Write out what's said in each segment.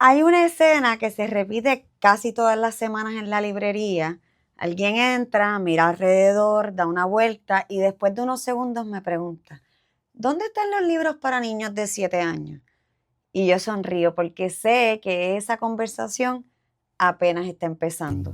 Hay una escena que se repite casi todas las semanas en la librería. Alguien entra, mira alrededor, da una vuelta y después de unos segundos me pregunta, ¿dónde están los libros para niños de 7 años? Y yo sonrío porque sé que esa conversación apenas está empezando.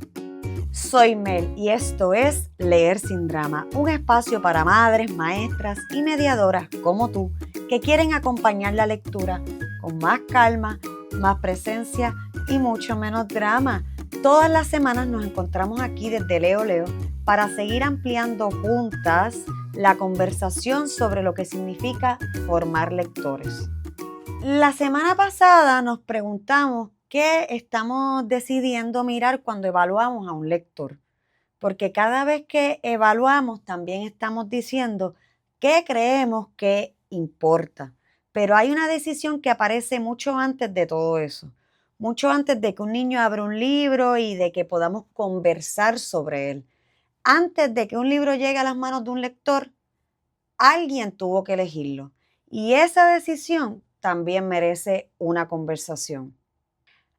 Soy Mel y esto es Leer sin Drama, un espacio para madres, maestras y mediadoras como tú que quieren acompañar la lectura con más calma, más presencia y mucho menos drama. Todas las semanas nos encontramos aquí desde Leo Leo para seguir ampliando juntas la conversación sobre lo que significa formar lectores. La semana pasada nos preguntamos qué estamos decidiendo mirar cuando evaluamos a un lector, porque cada vez que evaluamos también estamos diciendo qué creemos que importa. Pero hay una decisión que aparece mucho antes de todo eso, mucho antes de que un niño abra un libro y de que podamos conversar sobre él. Antes de que un libro llegue a las manos de un lector, alguien tuvo que elegirlo. Y esa decisión también merece una conversación.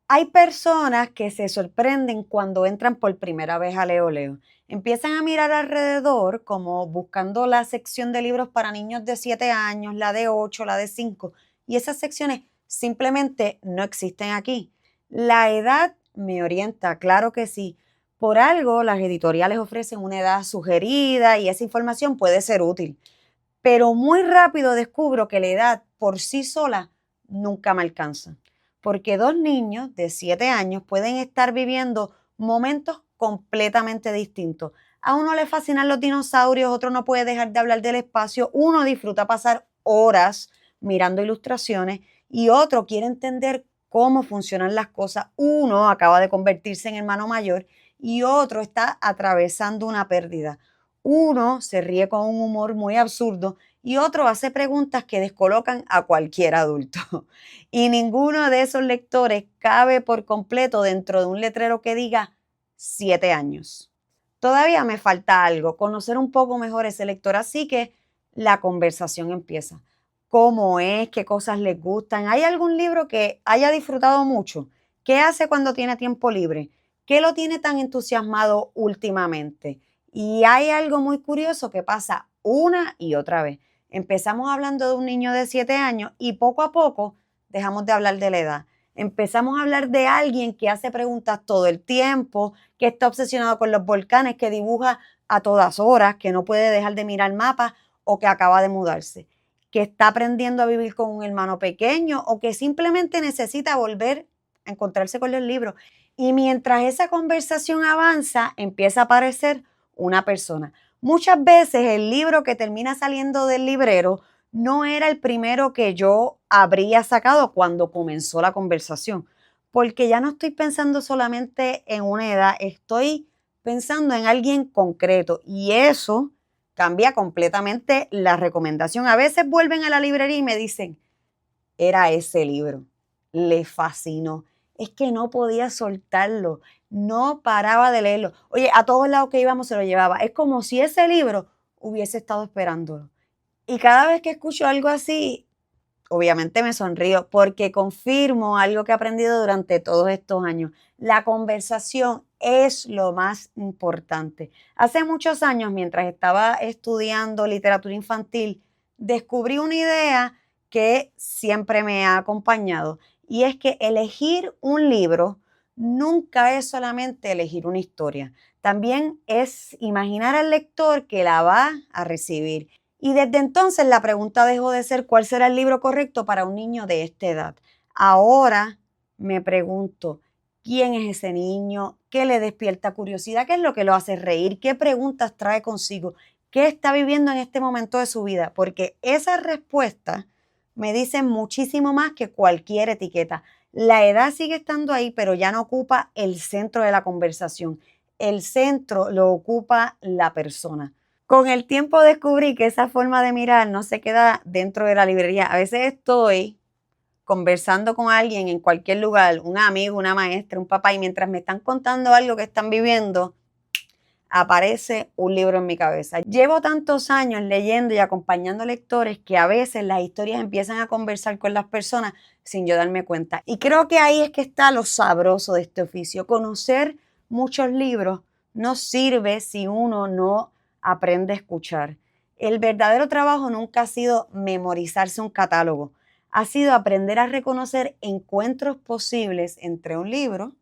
Hay personas que se sorprenden cuando entran por primera vez a Leo Leo. Empiezan a mirar alrededor como buscando la sección de libros para niños de 7 años, la de 8, la de 5, y esas secciones simplemente no existen aquí. La edad me orienta, claro que sí. Por algo las editoriales ofrecen una edad sugerida y esa información puede ser útil. Pero muy rápido descubro que la edad por sí sola nunca me alcanza, porque dos niños de 7 años pueden estar viviendo momentos completamente distintos. A uno le fascinan los dinosaurios, otro no puede dejar de hablar del espacio, uno disfruta pasar horas mirando ilustraciones y otro quiere entender cómo funcionan las cosas. Uno acaba de convertirse en hermano mayor y otro está atravesando una pérdida. Uno se ríe con un humor muy absurdo y otro hace preguntas que descolocan a cualquier adulto. Y ninguno de esos lectores cabe por completo dentro de un letrero que diga 7 años. Todavía me falta algo, conocer un poco mejor ese lector, así que la conversación empieza. ¿Cómo es? ¿Qué cosas les gustan? ¿Hay algún libro que haya disfrutado mucho? ¿Qué hace cuando tiene tiempo libre? ¿Qué lo tiene tan entusiasmado últimamente? Y hay algo muy curioso que pasa una y otra vez. Empezamos hablando de un niño de 7 años y poco a poco dejamos de hablar de la edad. Empezamos a hablar de alguien que hace preguntas todo el tiempo, que está obsesionado con los volcanes, que dibuja a todas horas, que no puede dejar de mirar mapas o que acaba de mudarse, que está aprendiendo a vivir con un hermano pequeño o que simplemente necesita volver a encontrarse con los libros. Y mientras esa conversación avanza, empieza a aparecer una persona. Muchas veces el libro que termina saliendo del librero no era el primero que yo habría sacado cuando comenzó la conversación, porque ya no estoy pensando solamente en una edad, estoy pensando en alguien concreto y eso cambia completamente la recomendación. A veces vuelven a la librería y me dicen, era ese libro, le fascinó, es que no podía soltarlo, no paraba de leerlo. Oye, a todos lados que íbamos se lo llevaba. Es como si ese libro hubiese estado esperándolo. Y cada vez que escucho algo así, obviamente me sonrío porque confirmo algo que he aprendido durante todos estos años. La conversación es lo más importante. Hace muchos años, mientras estaba estudiando literatura infantil, descubrí una idea que siempre me ha acompañado y es que elegir un libro nunca es solamente elegir una historia, también es imaginar al lector que la va a recibir. Y desde entonces la pregunta dejó de ser cuál será el libro correcto para un niño de esta edad. Ahora me pregunto, ¿quién es ese niño? ¿Qué le despierta curiosidad? ¿Qué es lo que lo hace reír? ¿Qué preguntas trae consigo? ¿Qué está viviendo en este momento de su vida? Porque esas respuestas me dicen muchísimo más que cualquier etiqueta. La edad sigue estando ahí, pero ya no ocupa el centro de la conversación. El centro lo ocupa la persona. Con el tiempo descubrí que esa forma de mirar no se queda dentro de la librería. A veces estoy conversando con alguien en cualquier lugar, un amigo, una maestra, un papá, y mientras me están contando algo que están viviendo, aparece un libro en mi cabeza. Llevo tantos años leyendo y acompañando lectores que a veces las historias empiezan a conversar con las personas sin yo darme cuenta. Y creo que ahí es que está lo sabroso de este oficio. Conocer muchos libros no sirve si uno no aprende a escuchar. El verdadero trabajo nunca ha sido memorizarse un catálogo, ha sido aprender a reconocer encuentros posibles entre un libro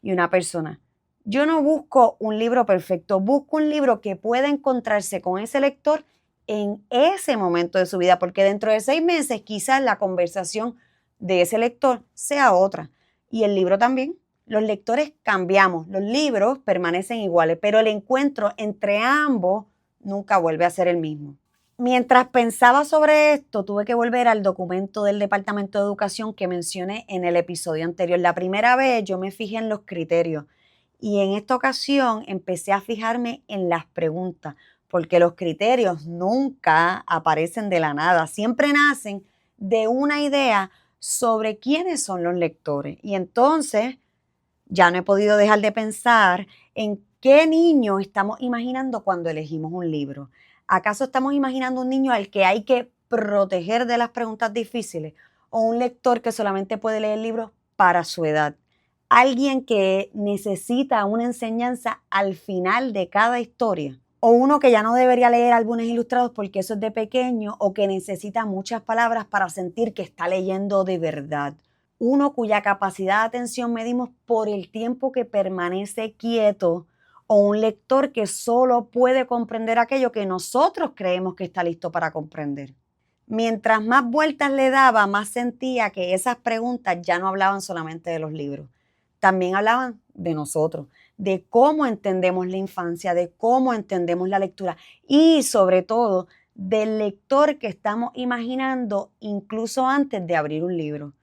y una persona. Yo no busco un libro perfecto, busco un libro que pueda encontrarse con ese lector en ese momento de su vida, porque dentro de 6 meses quizás la conversación de ese lector sea otra. Y el libro también. Los lectores cambiamos, los libros permanecen iguales, pero el encuentro entre ambos nunca vuelve a ser el mismo. Mientras pensaba sobre esto, tuve que volver al documento del Departamento de Educación que mencioné en el episodio anterior. La primera vez yo me fijé en los criterios y en esta ocasión empecé a fijarme en las preguntas, porque los criterios nunca aparecen de la nada, siempre nacen de una idea sobre quiénes son los lectores. Y entonces ya no he podido dejar de pensar en qué niño estamos imaginando cuando elegimos un libro. ¿Acaso estamos imaginando un niño al que hay que proteger de las preguntas difíciles o un lector que solamente puede leer libros para su edad? Alguien que necesita una enseñanza al final de cada historia. O uno que ya no debería leer álbumes ilustrados porque eso es de pequeño o que necesita muchas palabras para sentir que está leyendo de verdad. Uno cuya capacidad de atención medimos por el tiempo que permanece quieto o un lector que solo puede comprender aquello que nosotros creemos que está listo para comprender. Mientras más vueltas le daba, más sentía que esas preguntas ya no hablaban solamente de los libros, también hablaban de nosotros, de cómo entendemos la infancia, de cómo entendemos la lectura y sobre todo del lector que estamos imaginando incluso antes de abrir un libro.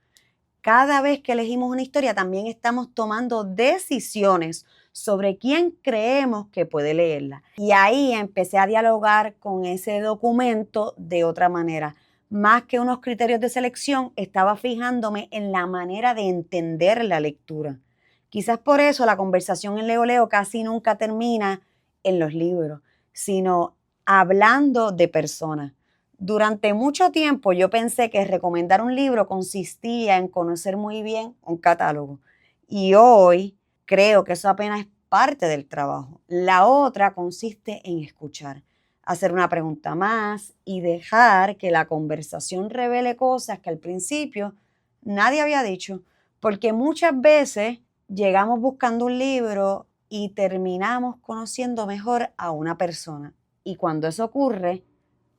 Cada vez que elegimos una historia también estamos tomando decisiones sobre quién creemos que puede leerla. Y ahí empecé a dialogar con ese documento de otra manera. Más que unos criterios de selección, estaba fijándome en la manera de entender la lectura. Quizás por eso la conversación en Leo Leo casi nunca termina en los libros, sino hablando de personas. Durante mucho tiempo yo pensé que recomendar un libro consistía en conocer muy bien un catálogo y hoy creo que eso apenas es parte del trabajo. La otra consiste en escuchar, hacer una pregunta más y dejar que la conversación revele cosas que al principio nadie había dicho, porque muchas veces llegamos buscando un libro y terminamos conociendo mejor a una persona. Y cuando eso ocurre,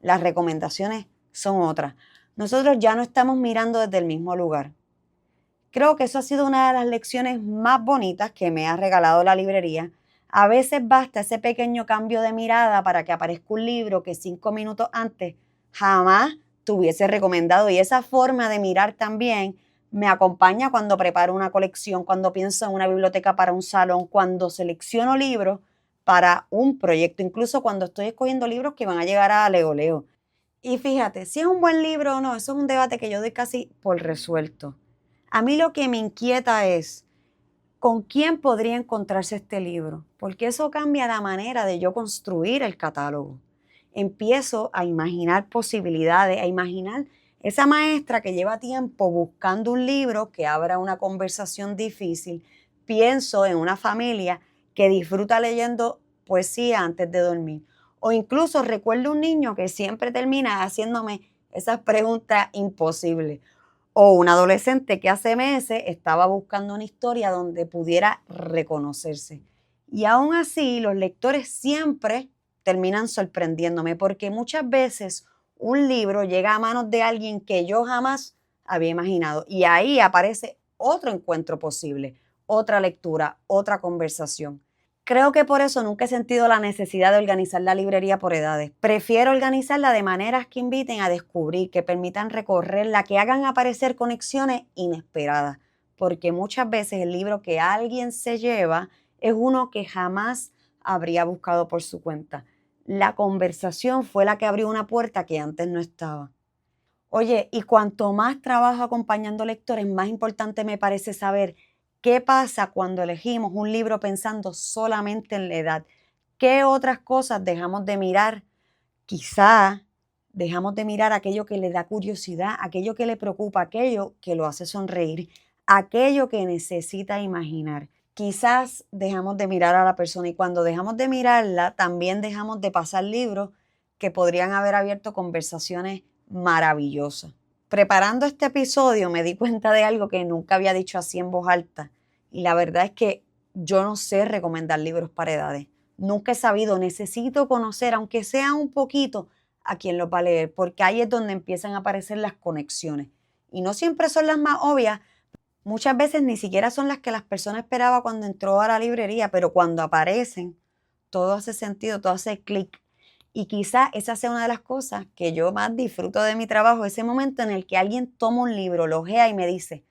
las recomendaciones son otras. Nosotros ya no estamos mirando desde el mismo lugar. Creo que eso ha sido una de las lecciones más bonitas que me ha regalado la librería. A veces basta ese pequeño cambio de mirada para que aparezca un libro que 5 minutos antes jamás te hubiese recomendado. Y esa forma de mirar también me acompaña cuando preparo una colección, cuando pienso en una biblioteca para un salón, cuando selecciono libros para un proyecto, incluso cuando estoy escogiendo libros que van a llegar a Leo Leo. Y fíjate, si es un buen libro o no, eso es un debate que yo doy casi por resuelto. A mí lo que me inquieta es con quién podría encontrarse este libro, porque eso cambia la manera de yo construir el catálogo. Empiezo a imaginar posibilidades, a imaginar esa maestra que lleva tiempo buscando un libro que abra una conversación difícil. Pienso en una familia que disfruta leyendo poesía antes de dormir. O incluso recuerdo un niño que siempre termina haciéndome esas preguntas imposibles. O un adolescente que hace meses estaba buscando una historia donde pudiera reconocerse. Y aún así, los lectores siempre terminan sorprendiéndome porque muchas veces un libro llega a manos de alguien que yo jamás había imaginado. Y ahí aparece otro encuentro posible, otra lectura, otra conversación. Creo que por eso nunca he sentido la necesidad de organizar la librería por edades. Prefiero organizarla de maneras que inviten a descubrir, que permitan recorrerla, que hagan aparecer conexiones inesperadas. Porque muchas veces el libro que alguien se lleva es uno que jamás habría buscado por su cuenta. La conversación fue la que abrió una puerta que antes no estaba. Oye, y cuanto más trabajo acompañando lectores, más importante me parece saber qué pasa cuando elegimos un libro pensando solamente en la edad. ¿Qué otras cosas dejamos de mirar? Quizá dejamos de mirar aquello que le da curiosidad, aquello que le preocupa, aquello que lo hace sonreír, aquello que necesita imaginar. Quizás dejamos de mirar a la persona y cuando dejamos de mirarla, también dejamos de pasar libros que podrían haber abierto conversaciones maravillosas. Preparando este episodio me di cuenta de algo que nunca había dicho así en voz alta y la verdad es que yo no sé recomendar libros para edades. Nunca he sabido, necesito conocer, aunque sea un poquito, a quién los va a leer, porque ahí es donde empiezan a aparecer las conexiones. Y no siempre son las más obvias, muchas veces ni siquiera son las que las personas esperaban cuando entró a la librería, pero cuando aparecen, todo hace sentido, todo hace clic. Y quizá esa sea una de las cosas que yo más disfruto de mi trabajo, ese momento en el que alguien toma un libro, lo ojea y me dice,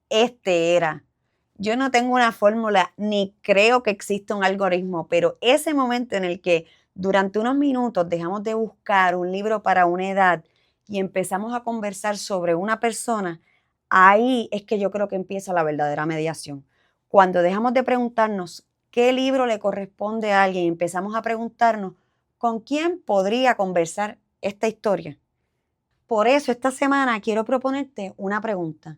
este era. Yo no tengo una fórmula ni creo que exista un algoritmo, pero ese momento en el que durante unos minutos dejamos de buscar un libro para una edad y empezamos a conversar sobre una persona, ahí es que yo creo que empieza la verdadera mediación. Cuando dejamos de preguntarnos qué libro le corresponde a alguien y empezamos a preguntarnos con quién podría conversar esta historia. Por eso esta semana quiero proponerte una pregunta.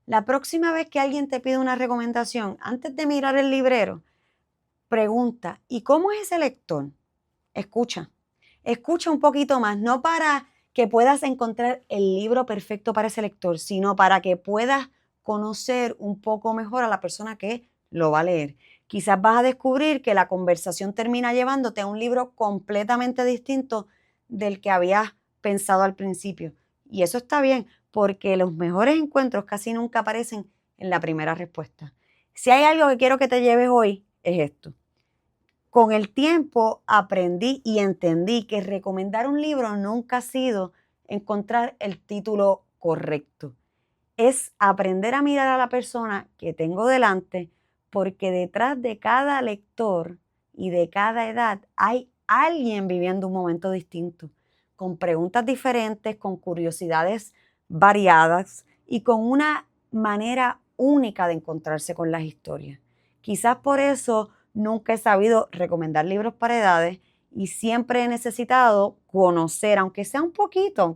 La próxima vez que alguien te pide una recomendación, antes de mirar el librero, pregunta, ¿y cómo es ese lector? Escucha un poquito más, no para que puedas encontrar el libro perfecto para ese lector, sino para que puedas conocer un poco mejor a la persona que lo va a leer. Quizás vas a descubrir que la conversación termina llevándote a un libro completamente distinto del que habías pensado al principio. Y eso está bien, porque los mejores encuentros casi nunca aparecen en la primera respuesta. Si hay algo que quiero que te lleves hoy, es esto. Con el tiempo aprendí y entendí que recomendar un libro nunca ha sido encontrar el título correcto. Es aprender a mirar a la persona que tengo delante, porque detrás de cada lector y de cada edad hay alguien viviendo un momento distinto, con preguntas diferentes, con curiosidades variadas y con una manera única de encontrarse con las historias. Quizás por eso nunca he sabido recomendar libros para edades y siempre he necesitado conocer, aunque sea un poquito,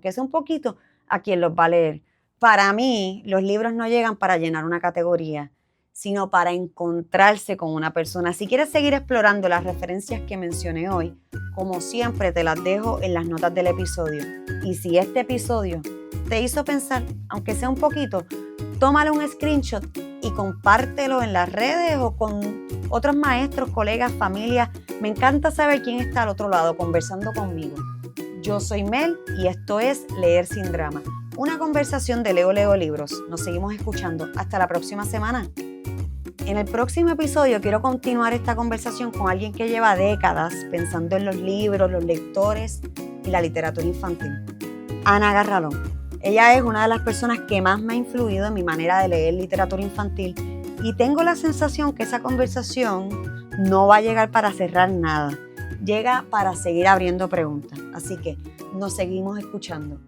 a quien los va a leer. Para mí, los libros no llegan para llenar una categoría, sino para encontrarse con una persona. Si quieres seguir explorando las referencias que mencioné hoy, como siempre te las dejo en las notas del episodio. Y si este episodio te hizo pensar, aunque sea un poquito, tómale un screenshot y compártelo en las redes o con otros maestros, colegas, familia. Me encanta saber quién está al otro lado conversando conmigo. Yo soy Mel y esto es Leer Sin Drama, una conversación de Leo Libros. Nos seguimos escuchando. Hasta la próxima semana. En el próximo episodio quiero continuar esta conversación con alguien que lleva décadas pensando en los libros, los lectores y la literatura infantil. Ana Garralón. Ella es una de las personas que más me ha influido en mi manera de leer literatura infantil y tengo la sensación que esa conversación no va a llegar para cerrar nada, llega para seguir abriendo preguntas. Así que nos seguimos escuchando.